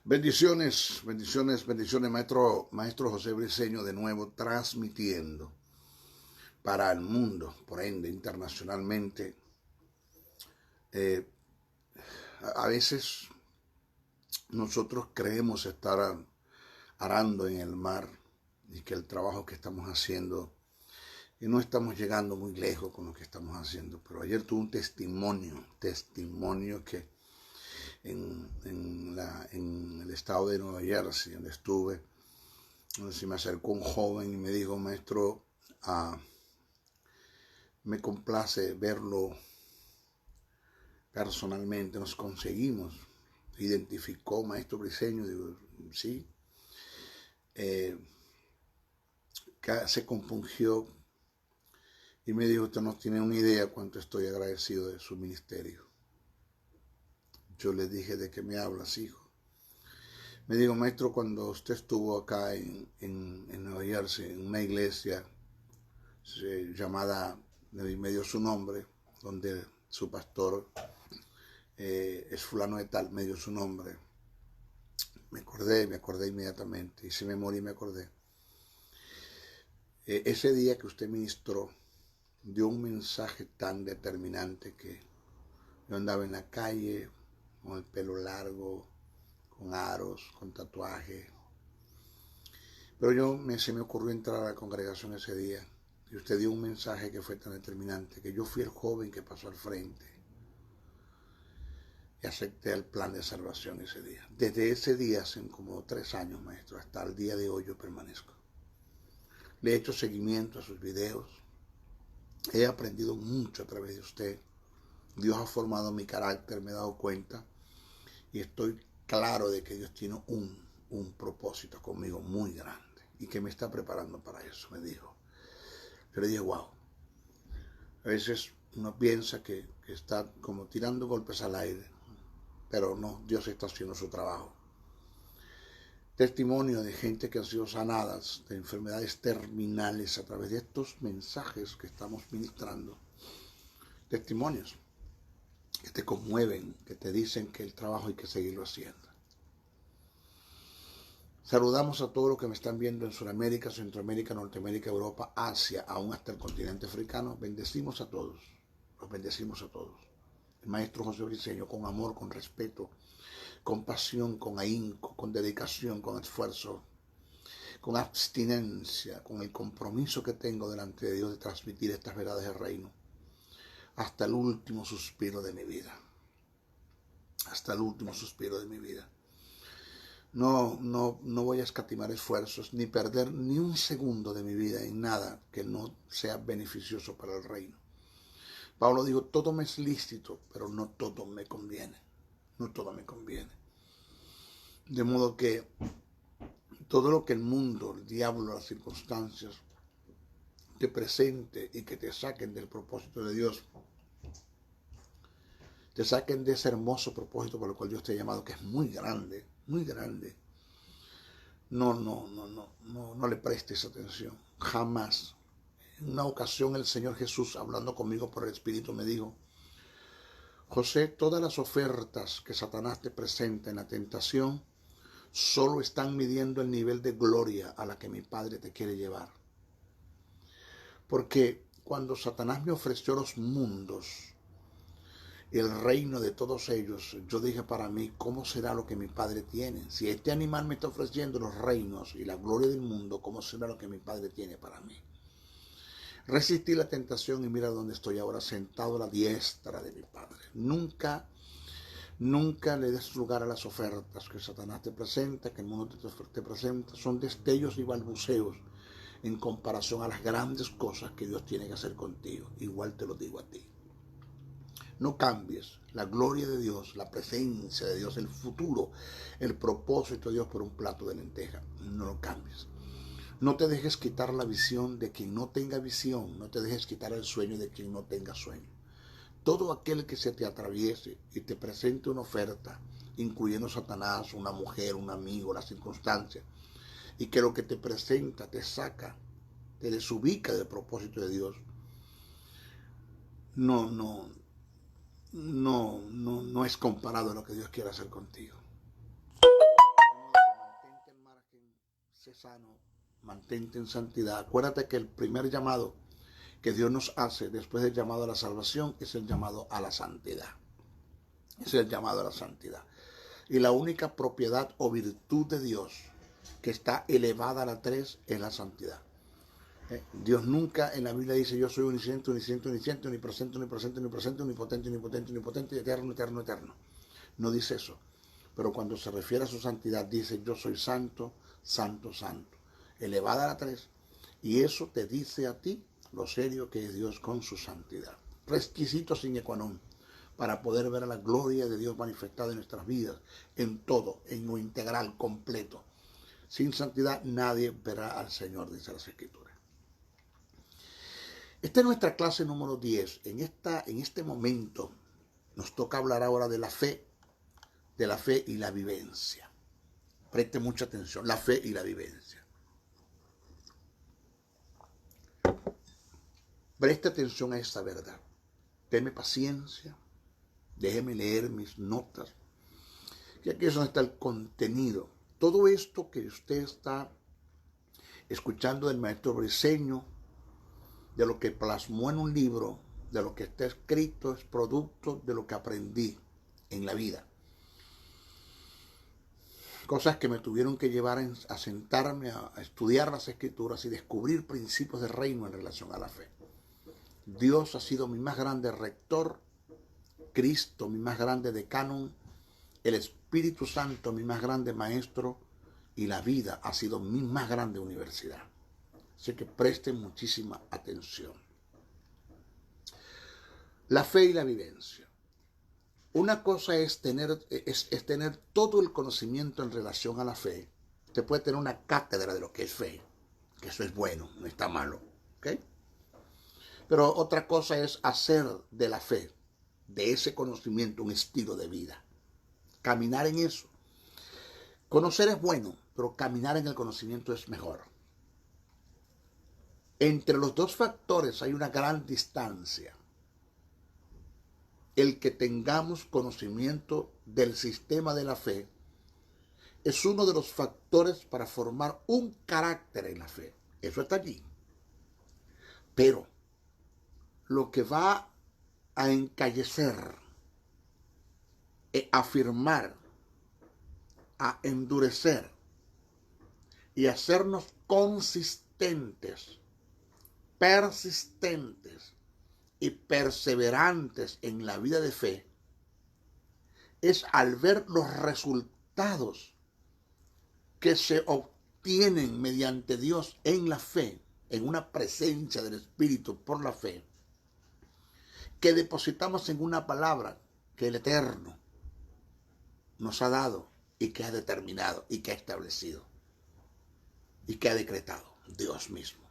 Bendiciones, bendiciones, bendiciones, maestro José Briceño, de nuevo transmitiendo para el mundo, por ende, internacionalmente. A veces nosotros creemos estar arando en el mar y que el trabajo que estamos haciendo, y no estamos llegando muy lejos con lo que estamos haciendo, pero ayer tuve un testimonio que en el estado de Nueva Jersey, donde estuve, donde se me acercó un joven y me dijo: maestro, me complace verlo personalmente, nos conseguimos. Identificó maestro Briceño, digo, sí. Se compungió y me dijo: usted no tiene una idea cuánto estoy agradecido de su ministerio. Yo le dije: ¿de qué me hablas, hijo? Me dijo: maestro, cuando usted estuvo acá en Nueva Jersey, en una iglesia llamada, me dio su nombre, donde su pastor es fulano de tal, me dio su nombre. Me acordé inmediatamente, hice memoria y me acordé. Ese día que usted ministró, dio un mensaje tan determinante que yo andaba en la calle con el pelo largo, con aros, con tatuajes. Pero se me ocurrió entrar a la congregación ese día y usted dio un mensaje que fue tan determinante que yo fui el joven que pasó al frente y acepté el plan de salvación ese día. Desde ese día, hace como 3 años, maestro, hasta el día de hoy yo permanezco. Le he hecho seguimiento a sus videos. He aprendido mucho a través de usted. Dios ha formado mi carácter, me he dado cuenta. Y estoy claro de que Dios tiene un propósito conmigo muy grande. Y que me está preparando para eso, me dijo. Yo le dije: wow. A veces uno piensa que está como tirando golpes al aire. Pero no, Dios está haciendo su trabajo. Testimonio de gente que han sido sanadas de enfermedades terminales a través de estos mensajes que estamos ministrando. Testimonios que te conmueven, que te dicen que el trabajo hay que seguirlo haciendo. Saludamos a todos los que me están viendo en Sudamérica, Centroamérica, Norteamérica, Europa, Asia, aún hasta el continente africano. Bendecimos a todos, los bendecimos a todos. El maestro José Briceño, con amor, con respeto, con pasión, con ahínco, con dedicación, con esfuerzo, con abstinencia, con el compromiso que tengo delante de Dios de transmitir estas verdades del reino hasta el último suspiro de mi vida. Hasta el último suspiro de mi vida. No voy a escatimar esfuerzos ni perder ni un segundo de mi vida en nada que no sea beneficioso para el reino. Pablo dijo: todo me es lícito, pero no todo me conviene. No todo me conviene. De modo que todo lo que el mundo, el diablo, las circunstancias te presente y que te saquen del propósito de Dios, te saquen de ese hermoso propósito por el cual Dios te ha llamado, que es muy grande, muy grande. No le prestes atención, jamás. En una ocasión el Señor Jesús, hablando conmigo por el Espíritu, me dijo: José, todas las ofertas que Satanás te presenta en la tentación solo están midiendo el nivel de gloria a la que mi Padre te quiere llevar. Porque cuando Satanás me ofreció los mundos y el reino de todos ellos, yo dije para mí: ¿cómo será lo que mi Padre tiene? Si este animal me está ofreciendo los reinos y la gloria del mundo, ¿cómo será lo que mi Padre tiene para mí? Resistí la tentación y mira dónde estoy ahora, sentado a la diestra de mi Padre. Nunca le des lugar a las ofertas que Satanás te presenta, que el mundo te presenta. Son destellos y balbuceos en comparación a las grandes cosas que Dios tiene que hacer contigo. Igual te lo digo a ti. No cambies la gloria de Dios, la presencia de Dios, el futuro, el propósito de Dios por un plato de lenteja. No lo cambies. No te dejes quitar la visión de quien no tenga visión. No te dejes quitar el sueño de quien no tenga sueño. Todo aquel que se te atraviese y te presente una oferta, incluyendo Satanás, una mujer, un amigo, la circunstancia, y que lo que te presenta te saca, te desubica del propósito de Dios, no es comparado a lo que Dios quiere hacer contigo. sé sano, mantente en santidad. Acuérdate que el primer llamado que Dios nos hace después del llamado a la salvación es el llamado a la santidad. Es el llamado a la santidad. Y la única propiedad o virtud de Dios que está elevada a la 3 es la santidad. Dios nunca en la Biblia dice yo soy unisciente, unisciente, unisciente, unipresente, unipresente, unipresente, unipotente, unipotente, unipotente, eterno, eterno, eterno. No dice eso. Pero cuando se refiere a su santidad dice yo soy santo, santo, santo. Elevada a la 3. Y eso te dice a ti lo serio que es Dios con su santidad. Requisito sine qua non para poder ver a la gloria de Dios manifestada en nuestras vidas, en todo, en lo integral, completo. Sin santidad nadie verá al Señor, dice las Escrituras. Esta es nuestra clase número 10. En este momento nos toca hablar ahora de la fe y la vivencia. Preste mucha atención, la fe y la vivencia. Preste atención a esta verdad. Deme paciencia. Déjeme leer mis notas. Y aquí es donde está el contenido. Todo esto que usted está escuchando del maestro Briceño, de lo que plasmó en un libro, de lo que está escrito, es producto de lo que aprendí en la vida. Cosas que me tuvieron que llevar a sentarme, a estudiar las Escrituras y descubrir principios del reino en relación a la fe. Dios ha sido mi más grande rector, Cristo mi más grande decano, el Espíritu Santo mi más grande maestro y la vida ha sido mi más grande universidad. Así que presten muchísima atención. La fe y la vivencia. Una cosa es tener todo el conocimiento en relación a la fe. Usted puede tener una cátedra de lo que es fe, que eso es bueno, no está malo, ¿ok? Pero otra cosa es hacer de la fe, de ese conocimiento, un estilo de vida. Caminar en eso. Conocer es bueno, pero caminar en el conocimiento es mejor. Entre los dos factores hay una gran distancia. El que tengamos conocimiento del sistema de la fe es uno de los factores para formar un carácter en la fe. Eso está allí. Pero lo que va a encallecer, a afirmar, a endurecer y hacernos consistentes, persistentes y perseverantes en la vida de fe es al ver los resultados que se obtienen mediante Dios en la fe, en una presencia del Espíritu por la fe, que depositamos en una palabra que el Eterno nos ha dado y que ha determinado y que ha establecido y que ha decretado Dios mismo.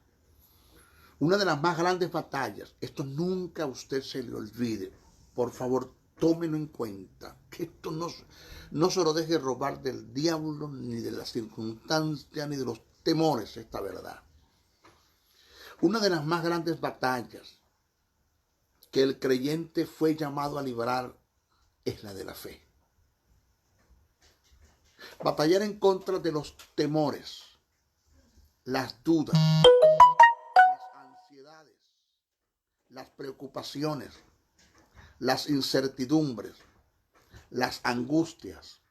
Una de las más grandes batallas, esto nunca a usted se le olvide, por favor, tómelo en cuenta, que esto no se lo deje robar del diablo, ni de las circunstancias, ni de los temores, esta verdad. Una de las más grandes batallas que el creyente fue llamado a librar es la de la fe. Batallar en contra de los temores, las dudas, las ansiedades, las preocupaciones, las incertidumbres, las angustias,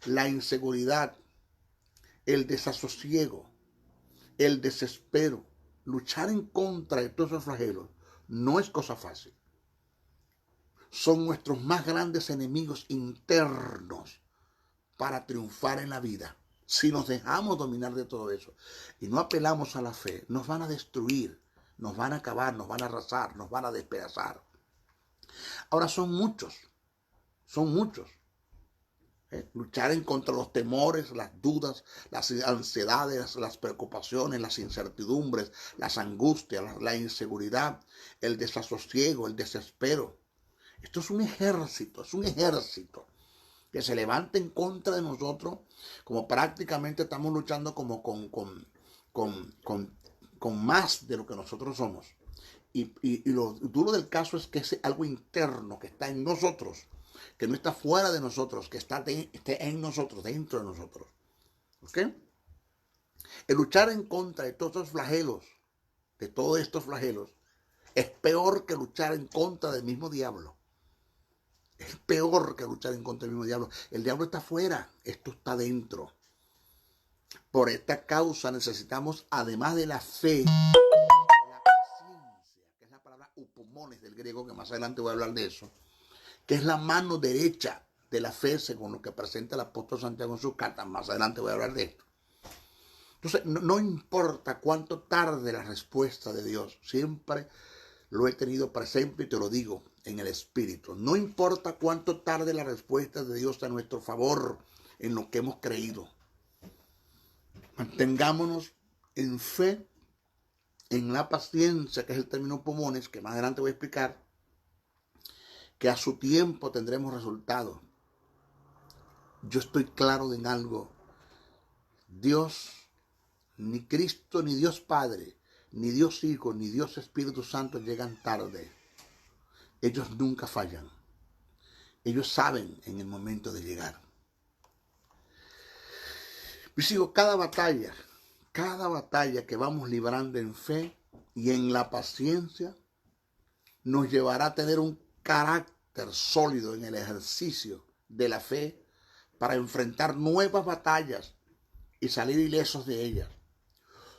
la inseguridad, el desasosiego, el desespero. Luchar en contra de todos esos flagelos no es cosa fácil. Son nuestros más grandes enemigos internos para triunfar en la vida. Si nos dejamos dominar de todo eso y no apelamos a la fe, nos van a destruir, nos van a acabar, nos van a arrasar, nos van a despedazar. Ahora son muchos. Luchar en contra de los temores, las dudas, las ansiedades, las preocupaciones, las incertidumbres, las angustias, la inseguridad, el desasosiego, el desespero. Esto es un ejército que se levanta en contra de nosotros, como prácticamente estamos luchando como con más de lo que nosotros somos. Y lo duro del caso es que es algo interno que está en nosotros, que no está fuera de nosotros, que esté en nosotros, dentro de nosotros. ¿Ok? El luchar en contra de todos estos flagelos, es peor que luchar en contra del mismo diablo. Es peor que luchar en contra del mismo diablo. El diablo está afuera, esto está dentro. Por esta causa necesitamos, además de la fe, la paciencia, que es la palabra upomones del griego, que más adelante voy a hablar de eso, que es la mano derecha de la fe, según lo que presenta el apóstol Santiago en sus cartas. Más adelante voy a hablar de esto. Entonces, no importa cuánto tarde la respuesta de Dios, siempre lo he tenido presente y te lo digo en el espíritu. No importa cuánto tarde la respuesta de Dios a nuestro favor en lo que hemos creído. Mantengámonos en fe, en la paciencia, que es el término pomones, que más adelante voy a explicar, que a su tiempo tendremos resultados. Yo estoy claro en algo. Dios, ni Cristo, ni Dios Padre, ni Dios Hijo, ni Dios Espíritu Santo llegan tarde. Ellos nunca fallan. Ellos saben en el momento de llegar. Mis hijos, cada batalla que vamos librando en fe y en la paciencia nos llevará a tener un carácter sólido en el ejercicio de la fe para enfrentar nuevas batallas y salir ilesos de ellas.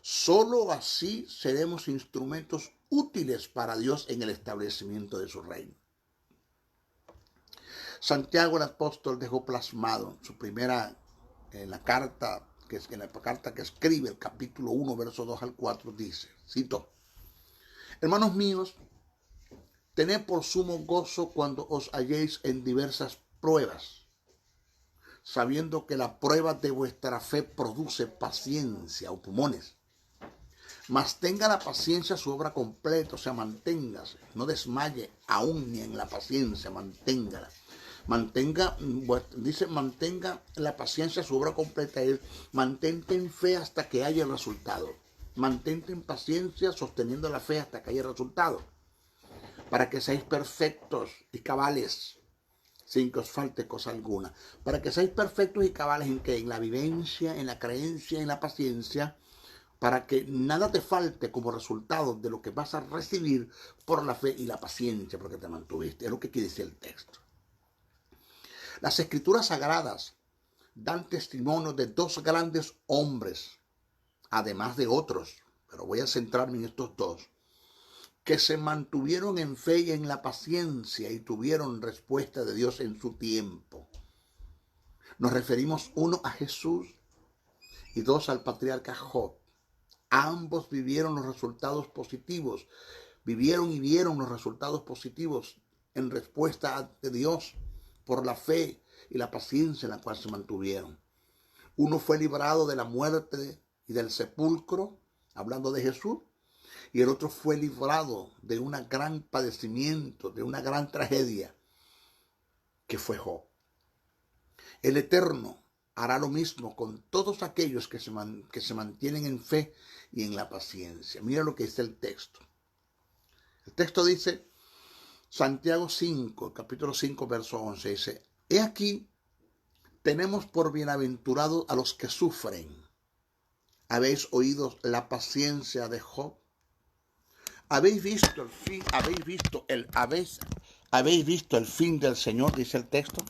Solo así seremos instrumentos útiles para Dios en el establecimiento de su reino. Santiago el apóstol dejó plasmado en la carta que escribe, el capítulo 1, versos 2 al 4, dice, cito: hermanos míos, tened por sumo gozo cuando os halléis en diversas pruebas, sabiendo que la prueba de vuestra fe produce paciencia o pulmones. Mas tenga la paciencia su obra completa, o sea, manténgase, no desmaye aún ni en la paciencia, manténgala. Mantenga la paciencia su obra completa, es mantente en fe hasta que haya el resultado. Mantente en paciencia sosteniendo la fe hasta que haya el resultado, para que seáis perfectos y cabales, sin que os falte cosa alguna. Para que seáis perfectos y cabales en que en la vivencia, en la creencia, en la paciencia, para que nada te falte como resultado de lo que vas a recibir por la fe y la paciencia, porque te mantuviste. Es lo que quiere decir el texto. Las escrituras sagradas dan testimonio de dos grandes hombres, además de otros, pero voy a centrarme en estos dos, que se mantuvieron en fe y en la paciencia y tuvieron respuesta de Dios en su tiempo. Nos referimos uno a Jesús y dos al patriarca Job. Ambos vivieron los resultados positivos, vivieron y vieron los resultados positivos en respuesta de Dios por la fe y la paciencia en la cual se mantuvieron. Uno fue librado de la muerte y del sepulcro, hablando de Jesús, y el otro fue librado de un gran padecimiento, de una gran tragedia, que fue Job. El Eterno hará lo mismo con todos aquellos que se mantienen en fe y en la paciencia. Mira lo que dice el texto. El texto dice, Santiago 5, capítulo 5, verso 11, dice: he aquí, tenemos por bienaventurados a los que sufren. ¿Habéis oído la paciencia de Job? ¿Habéis visto el fin? ¿Habéis visto el fin del Señor? Dice el texto.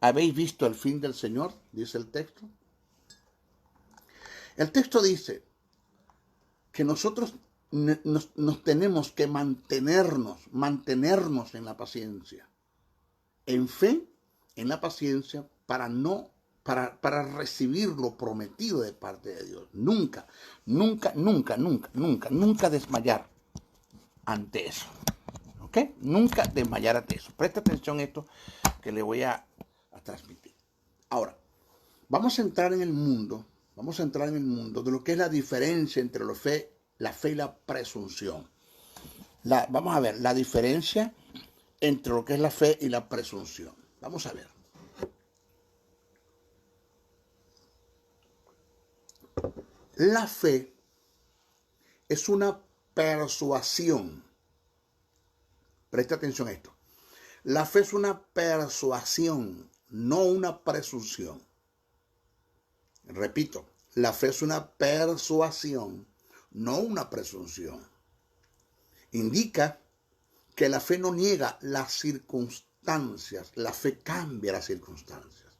¿Habéis visto el fin del Señor? Dice el texto. El texto dice que nosotros nos tenemos que mantenernos en la paciencia, en fe, en la paciencia, para recibir lo prometido de parte de Dios. Nunca desmayar ante eso. ¿Ok? Nunca desmayar ante eso. Presta atención a esto que le voy a transmitir. Ahora, vamos a entrar en el mundo de lo que es la diferencia entre la fe y la presunción. Vamos a ver la diferencia entre lo que es la fe y la presunción. Vamos a ver. La fe es una persuasión. Presta atención a esto. La fe es una persuasión, no una presunción. Repito, La fe es una persuasión, no una presunción. Indica que la fe no niega las circunstancias, la fe cambia las circunstancias.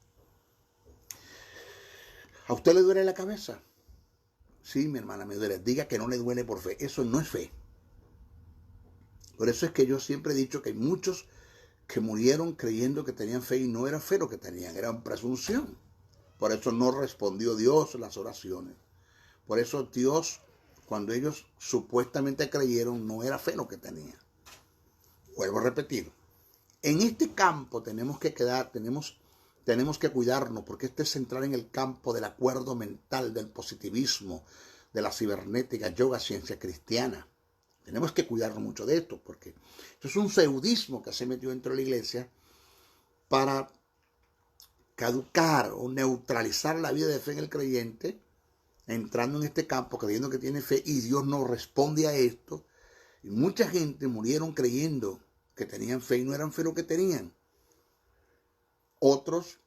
¿A usted le duele la cabeza? Sí, mi hermana, me duele. Diga que no le duele por fe. Eso no es fe. Por eso es que yo siempre he dicho que hay muchos que murieron creyendo que tenían fe y no era fe lo que tenían, era presunción. Por eso no respondió Dios las oraciones. Por eso Dios, cuando ellos supuestamente creyeron, no era fe lo que tenían. Vuelvo a repetir. En este campo tenemos que cuidarnos, porque este es entrar en el campo del acuerdo mental, del positivismo, de la cibernética, yoga, ciencia cristiana. Tenemos que cuidarnos mucho de esto, porque esto es un feudismo que se metió dentro de la iglesia para caducar o neutralizar la vida de fe en el creyente, entrando en este campo creyendo que tiene fe y Dios no responde a esto. Y mucha gente murieron creyendo que tenían fe y no eran fe lo que tenían. Otros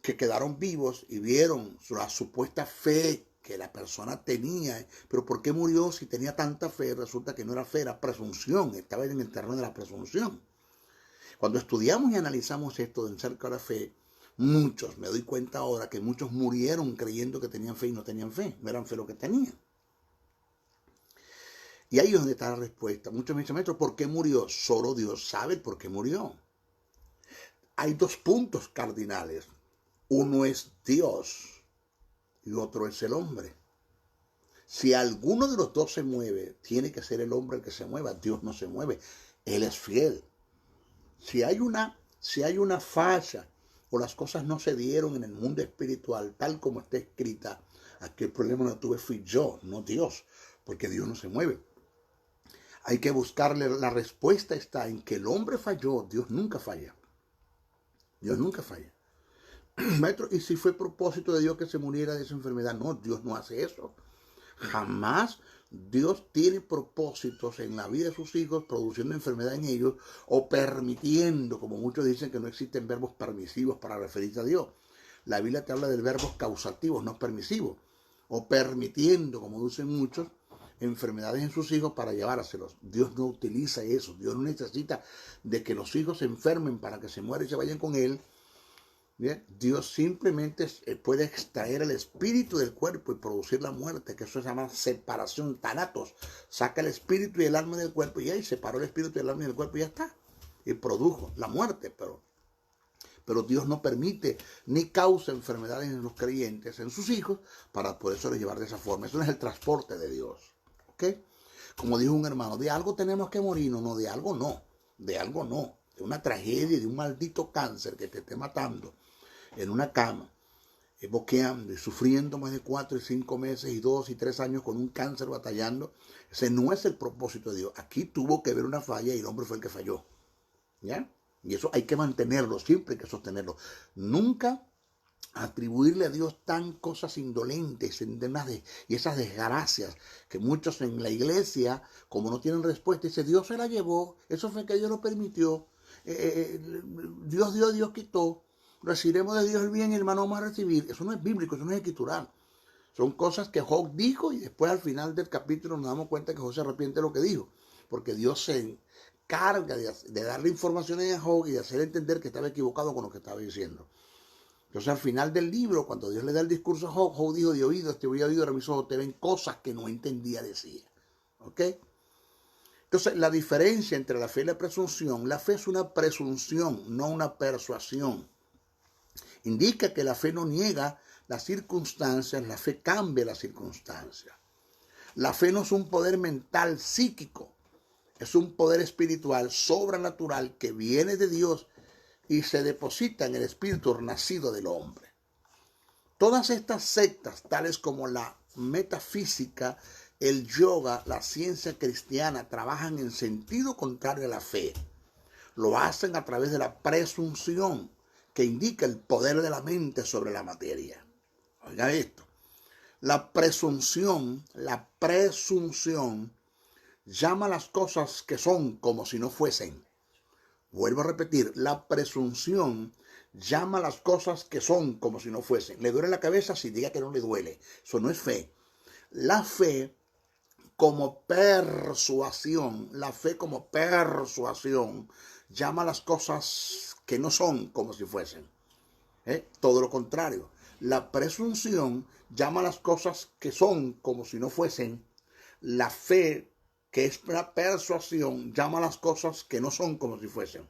que quedaron vivos y vieron la supuesta fe que la persona tenía, pero ¿por qué murió si tenía tanta fe? Resulta que no era fe, era presunción, estaba en el terreno de la presunción. Cuando estudiamos y analizamos esto de acerca de la fe, me doy cuenta ahora que muchos murieron creyendo que tenían fe y no tenían fe, no eran fe lo que tenían. Y ahí es donde está la respuesta. Muchos me dicen, maestro, ¿por qué murió? Solo Dios sabe por qué murió. Hay dos puntos cardinales. Uno es Dios y otro es el hombre. Si alguno de los dos se mueve, tiene que ser el hombre el que se mueva. Dios no se mueve. Él es fiel. Si hay una falla o las cosas no se dieron en el mundo espiritual tal como está escrita, aquí el problema no tuve fui yo, no Dios, porque Dios no se mueve. Hay que buscarle, la respuesta está en que el hombre falló, Dios nunca falla. Dios nunca falla. Maestro, ¿y si fue propósito de Dios que se muriera de esa enfermedad? No, Dios no hace eso. Jamás Dios tiene propósitos en la vida de sus hijos, produciendo enfermedad en ellos o permitiendo, como muchos dicen que no existen verbos permisivos para referirse a Dios. La Biblia te habla de verbos causativos, no permisivos. O permitiendo, como dicen muchos, enfermedades en sus hijos para llevárselos. Dios no utiliza eso. Dios no necesita de que los hijos se enfermen para que se mueran y se vayan con él. Bien, Dios simplemente puede extraer el espíritu del cuerpo y producir la muerte, que eso se llama separación, tanatos. Saca el espíritu y el alma del cuerpo y ahí separó el espíritu y el alma del cuerpo y ya está. Y produjo la muerte, pero Dios no permite ni causa enfermedades en los creyentes, en sus hijos, para poderse llevar de esa forma. Eso no es el transporte de Dios. ¿Ok? Como dijo un hermano, de algo tenemos que morir, no, de algo no, de algo no. De una tragedia, de un maldito cáncer que te esté matando en una cama, boqueando y sufriendo más de 4 y 5 meses y 2 y 3 años con un cáncer batallando. Ese no es el propósito de Dios. Aquí tuvo que haber una falla y el hombre fue el que falló. ¿Ya? Y eso hay que mantenerlo, siempre hay que sostenerlo. Nunca atribuirle a Dios tan cosas indolentes y esas desgracias que muchos en la iglesia, como no tienen respuesta, dicen, Dios se la llevó, eso fue que Dios lo permitió, Dios dio, Dios quitó, recibiremos de Dios el bien y el mal no vamos a recibir. Eso no es bíblico, eso no es escritural. Son cosas que Job dijo y después al final del capítulo nos damos cuenta que Job se arrepiente de lo que dijo, porque Dios se encarga de darle informaciones a Job y de hacer entender que estaba equivocado con lo que estaba diciendo. Entonces al final del libro, cuando Dios le da el discurso a Job, Job dijo, de oído, te voy a oír, ahora mis ojos te ven cosas que no entendía decir. ¿Ok? Entonces la diferencia entre la fe y la presunción, la fe es una presunción, no una persuasión. Indica que la fe no niega las circunstancias, la fe cambia las circunstancias. La fe no es un poder mental psíquico, es un poder espiritual sobrenatural que viene de Dios y se deposita en el espíritu nacido del hombre. Todas estas sectas, tales como la metafísica, el yoga, la ciencia cristiana, trabajan en sentido contrario a la fe. Lo hacen a través de la presunción, que indica el poder de la mente sobre la materia. Oiga esto. La presunción llama las cosas que son como si no fuesen. Vuelvo a repetir, la presunción llama las cosas que son como si no fuesen. ¿Le duele la cabeza? Sí, diga que no le duele. Eso no es fe. La fe como persuasión, llama las cosas que no son como si fuesen. Todo lo contrario. La presunción llama las cosas que son como si no fuesen. La fe, que es una persuasión, llama las cosas que no son como si fuesen.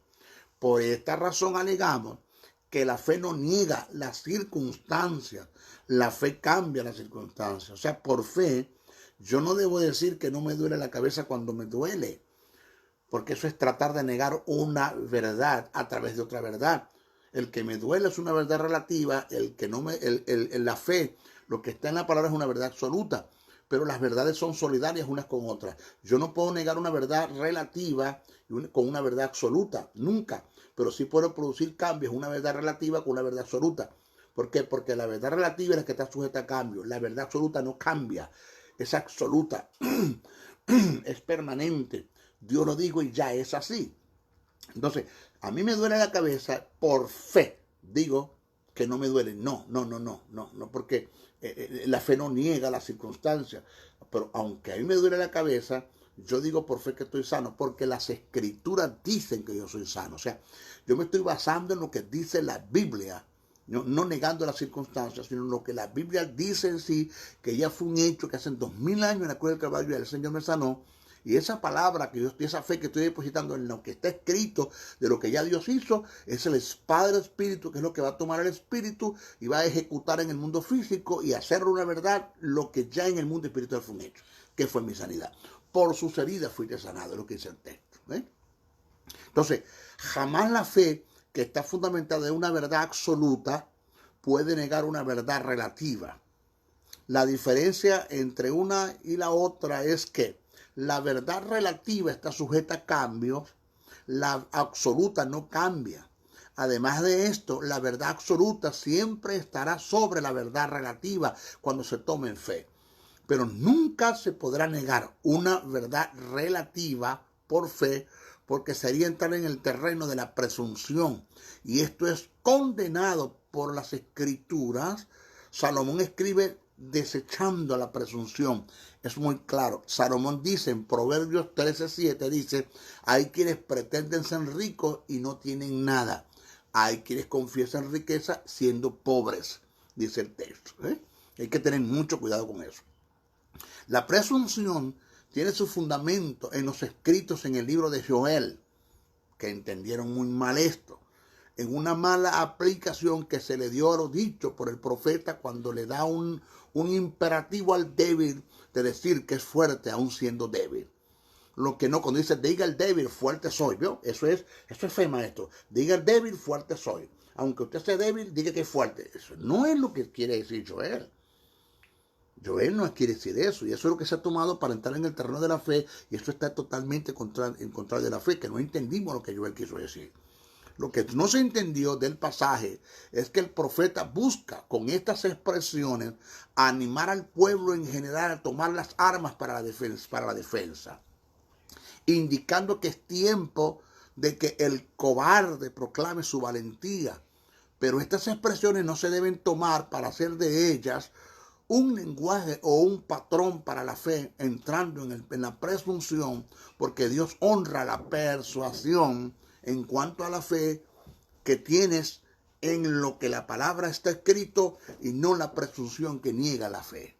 Por esta razón alegamos que la fe no niega las circunstancias, la fe cambia las circunstancias. O sea, por fe, yo no debo decir que no me duele la cabeza cuando me duele, porque eso es tratar de negar una verdad a través de otra verdad. El que me duele es una verdad relativa, la fe, lo que está en la palabra es una verdad absoluta, pero las verdades son solidarias unas con otras. Yo no puedo negar una verdad relativa con una verdad absoluta, nunca, pero sí puedo producir cambios, una verdad relativa con una verdad absoluta. ¿Por qué? Porque la verdad relativa es la que está sujeta a cambio, la verdad absoluta no cambia, es absoluta, es permanente. Dios lo dijo y ya es así. Entonces, a mí me duele la cabeza por fe. Digo que no me duele. No, porque la fe no niega las circunstancias. Pero aunque a mí me duele la cabeza, yo digo por fe que estoy sano, porque las escrituras dicen que yo soy sano. O sea, yo me estoy basando en lo que dice la Biblia, no negando las circunstancias, sino en lo que la Biblia dice en sí, que ya fue un hecho que hace 2000 años en la cruz del Calvario el Señor me sanó. Y esa palabra, esa fe que estoy depositando en lo que está escrito, de lo que ya Dios hizo, es el espada del Espíritu, que es lo que va a tomar el Espíritu y va a ejecutar en el mundo físico y hacerlo una verdad lo que ya en el mundo espiritual fue un hecho, que fue mi sanidad. Por sus heridas fuiste sanado, es lo que dice el texto. Entonces, jamás la fe que está fundamentada en una verdad absoluta puede negar una verdad relativa. La diferencia entre una y la otra es que la verdad relativa está sujeta a cambios, la absoluta no cambia. Además de esto, la verdad absoluta siempre estará sobre la verdad relativa cuando se tome en fe. Pero nunca se podrá negar una verdad relativa por fe, porque sería entrar en el terreno de la presunción. Y esto es condenado por las Escrituras. Salomón escribe desechando la presunción. Es muy claro. Salomón dice en Proverbios 13:7, dice, hay quienes pretenden ser ricos y no tienen nada. Hay quienes confiesan riqueza siendo pobres, dice el texto. Hay que tener mucho cuidado con eso. La presunción tiene su fundamento en los escritos en el libro de Joel, que entendieron muy mal esto, en una mala aplicación que se le dio a lo dicho por el profeta cuando le da un imperativo al débil de decir que es fuerte aún siendo débil. Lo que no, cuando dice, diga el débil, fuerte soy, ¿vio? Eso es fe, maestro. Diga el débil, fuerte soy. Aunque usted sea débil, diga que es fuerte. Eso no es lo que quiere decir Joel. Joel no quiere decir eso, y eso es lo que se ha tomado para entrar en el terreno de la fe, y eso está totalmente en contra de la fe, que no entendimos lo que Joel quiso decir. Lo que no se entendió del pasaje es que el profeta busca con estas expresiones animar al pueblo en general a tomar las armas para la defensa, indicando que es tiempo de que el cobarde proclame su valentía. Pero estas expresiones no se deben tomar para hacer de ellas un lenguaje o un patrón para la fe, entrando en la presunción, porque Dios honra la persuasión en cuanto a la fe que tienes en lo que la palabra está escrito y no la presunción que niega la fe,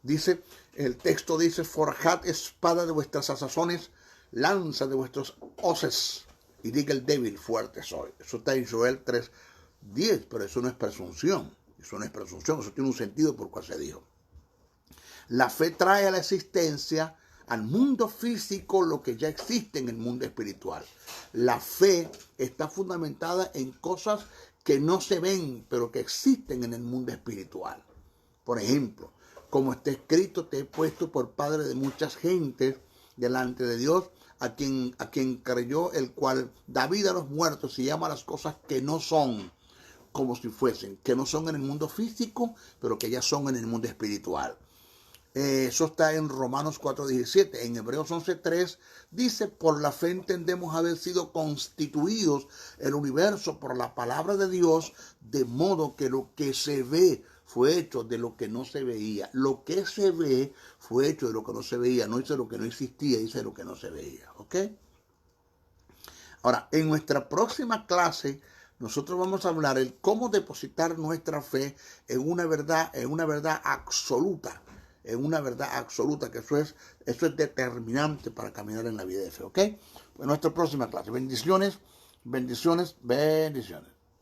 Dice, el texto dice, forjad espada de vuestras asazones, lanza de vuestros hoces, y diga el débil, fuerte soy. Eso está en Joel 3:10, pero eso no es presunción. Eso tiene un sentido por cual se dijo. La fe trae a la existencia, al mundo físico, lo que ya existe en el mundo espiritual. La fe está fundamentada en cosas que no se ven, pero que existen en el mundo espiritual. Por ejemplo, como está escrito, te he puesto por padre de muchas gentes delante de Dios, a quien creyó, el cual da vida a los muertos y llama a las cosas que no son como si fuesen, que no son en el mundo físico, pero que ya son en el mundo espiritual. Eso está en Romanos 4:17. En Hebreos 11:3 dice, por la fe entendemos haber sido constituidos el universo por la palabra de Dios, de modo que lo que se ve fue hecho de lo que no se veía. Lo que se ve fue hecho de lo que no se veía. No dice lo que no existía, dice lo que no se veía. ¿Ok? Ahora, en nuestra próxima clase, nosotros vamos a hablar de cómo depositar nuestra fe en una verdad absoluta. En una verdad absoluta, que eso es determinante para caminar en la vida de fe. ¿Ok? En nuestra próxima clase. Bendiciones, bendiciones, bendiciones.